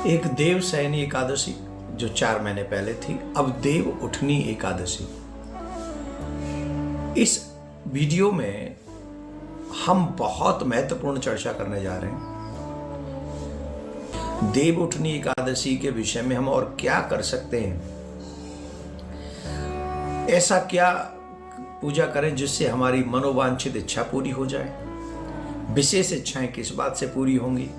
एक देवशयनी एकादशी जो 4 महीने पहले थी, अब देव उठनी एकादशी। इस वीडियो में हम बहुत महत्वपूर्ण चर्चा करने जा रहे हैं। देव उठनी एकादशी के विषय में हम और क्या कर सकते हैं, ऐसा क्या पूजा करें जिससे हमारी मनोवांछित इच्छा पूरी हो जाए, विशेष इच्छाएं किस बात से पूरी होंगी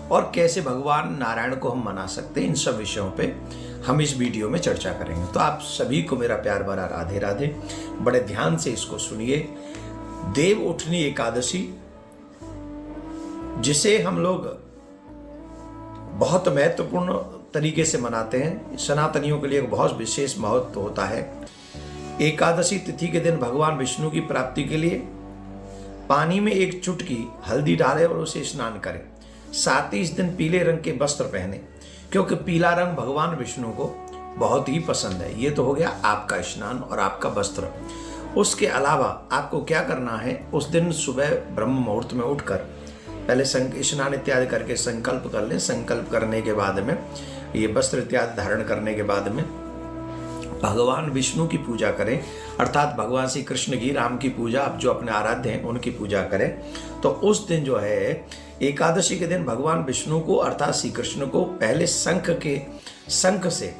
और कैसे भगवान नारायण को हम मना सकते हैं। इन सब विषयों पे हम इस वीडियो में चर्चा करेंगे। तो आप सभी को मेरा प्यार भरा राधे राधे। बड़े ध्यान से इसको सुनिए। देव उठनी एकादशी, जिसे हम लोग बहुत महत्वपूर्ण तरीके से मनाते हैं, सनातनियों के लिए एक बहुत विशेष महत्व होता है। एकादशी तिथि के दिन भगवान विष्णु की प्राप्ति के लिए पानी में एक चुटकी हल्दी डालें और उसे स्नान करें। साथ ही इस दिन पीले रंग के वस्त्र पहने, क्योंकि पीला रंग भगवान विष्णु को बहुत ही पसंद है। ये तो हो गया आपका स्नान और आपका वस्त्र। उसके अलावा आपको क्या करना है, उस दिन सुबह ब्रह्म मुहूर्त में उठकर पहले स्नान इत्यादि करके संकल्प कर लें। संकल्प करने के बाद में ये वस्त्र इत्यादि धारण करने के बाद में भगवान विष्णु की पूजा करें, अर्थात भगवान श्री कृष्ण की, राम की पूजा, आप जो अपने आराध्य हैं उनकी पूजा करें। तो उस दिन जो है एकादशी के दिन भगवान विष्णु को अर्थात श्री कृष्ण को पहले शंख से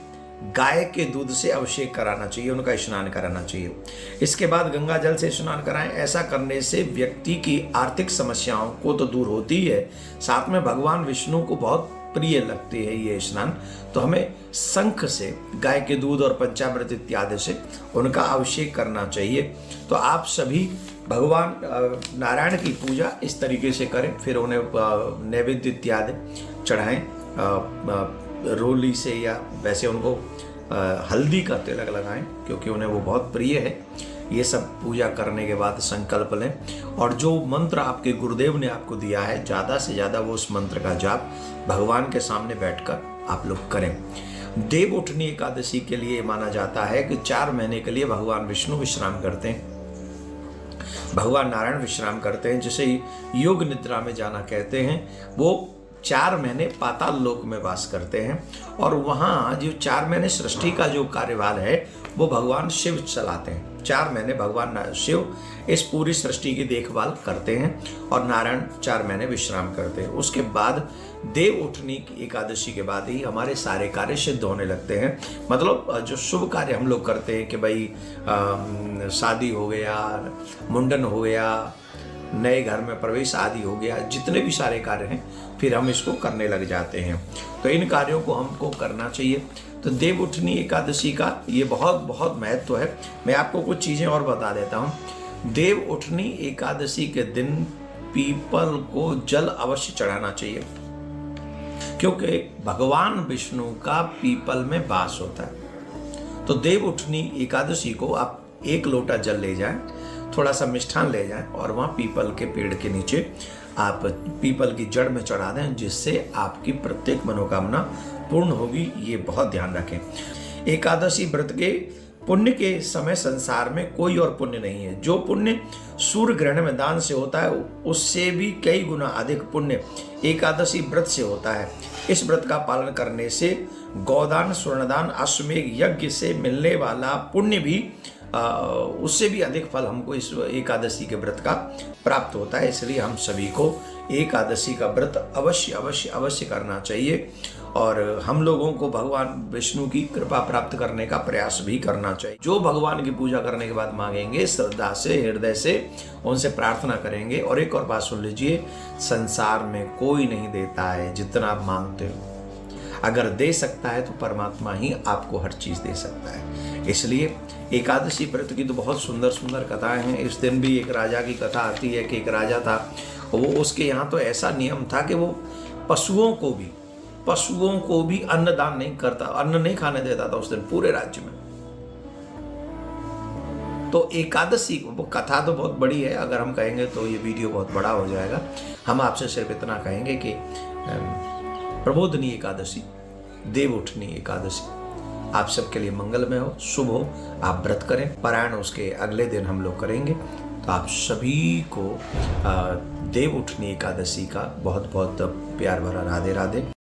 गाय के दूध से अभिषेक कराना चाहिए, उनका स्नान कराना चाहिए। इसके बाद गंगा जल से स्नान कराएं। ऐसा करने से व्यक्ति की आर्थिक समस्याओं को तो दूर होती है, साथ में भगवान विष्णु को बहुत प्रिय लगती है ये स्नान। तो हमें शंख से, गाय के दूध और पंचामृत इत्यादि से उनका अभिषेक करना चाहिए। तो आप सभी भगवान नारायण की पूजा इस तरीके से करें, फिर उन्हें नैवेद्य इत्यादि चढ़ाएं रोली से, या वैसे उनको हल्दी का तिलक लगाएं क्योंकि उन्हें वो बहुत प्रिय है। ये सब पूजा करने के बाद संकल्प लें और जो मंत्र आपके गुरुदेव ने आपको दिया है, ज़्यादा से ज़्यादा वो उस मंत्र का जाप भगवान के सामने बैठकर आप लोग करें। देव उठनी एकादशी के लिए माना जाता है कि 4 महीने के लिए भगवान विष्णु विश्राम करते हैं, भगवान नारायण विश्राम करते हैं, जिसे योग निद्रा में जाना कहते हैं। वो 4 महीने पाताल लोक में वास करते हैं और वहाँ जो 4 महीने सृष्टि का जो कार्यभार है वो भगवान शिव चलाते हैं। 4 महीने भगवान शिव इस पूरी सृष्टि की देखभाल करते हैं और नारायण 4 महीने विश्राम करते हैं। उसके बाद देव उठनी की एकादशी के बाद ही हमारे सारे कार्य सिद्ध होने लगते हैं। मतलब जो शुभ कार्य हम लोग करते हैं कि भाई शादी हो गया, मुंडन हो गया, नए घर में प्रवेश आदि हो गया, जितने भी सारे कार्य हैं फिर हम इसको करने लग जाते हैं। तो इन कार्यों को हमको करना चाहिए। तो देव उठनी एकादशी का ये बहुत बहुत महत्व है। मैं आपको कुछ चीज़ें और बता देता हूँ। देव उठनी एकादशी के दिन पीपल को जल अवश्य चढ़ाना चाहिए, क्योंकि भगवान विष्णु का पीपल में वास होता है। तो देव उठनी एकादशी को आप 1 लोटा जल ले जाएं, थोड़ा सा मिष्ठान ले जाएं और वहाँ पीपल के पेड़ के नीचे आप पीपल की जड़ में चढ़ा दें, जिससे आपकी प्रत्येक मनोकामना पूर्ण होगी। ये बहुत ध्यान रखें। एकादशी व्रत के पुण्य के समय संसार में कोई और पुण्य नहीं है। जो पुण्य सूर्य ग्रहण में दान से होता है, उससे भी कई गुना अधिक पुण्य एकादशी व्रत से होता है। इस व्रत का पालन करने से गौदान, स्वर्णदान, अश्वमेध यज्ञ से मिलने वाला पुण्य भी उससे भी अधिक फल हमको इस एकादशी के व्रत का प्राप्त होता है। इसलिए हम सभी को एकादशी का व्रत अवश्य अवश्य अवश्य करना चाहिए और हम लोगों को भगवान विष्णु की कृपा प्राप्त करने का प्रयास भी करना चाहिए। जो भगवान की पूजा करने के बाद मांगेंगे, श्रद्धा से, हृदय से उनसे प्रार्थना करेंगे। और एक और बात सुन लीजिए, संसार में कोई नहीं देता है जितना आप मांगते हो। अगर दे सकता है तो परमात्मा ही आपको हर चीज़ दे सकता है। इसलिए एकादशी व्रत की तो बहुत सुंदर सुंदर कथाएं हैं। इस दिन भी एक राजा की कथा आती है कि एक राजा था, वो उसके यहाँ तो ऐसा नियम था कि वो पशुओं को भी अन्नदान नहीं करता, अन्न नहीं खाने देता था उस दिन पूरे राज्य में। तो एकादशी, वो कथा तो बहुत बड़ी है, अगर हम कहेंगे तो ये वीडियो बहुत बड़ा हो जाएगा। हम आपसे सिर्फ इतना कहेंगे कि प्रबोधनी एकादशी, देव उठनी एकादशी आप सबके लिए मंगलमय हो, शुभ हो। आप व्रत करें, पारायण उसके अगले दिन हम लोग करेंगे। तो आप सभी को देव उठनी एकादशी का बहुत बहुत प्यार भरा राधे राधे।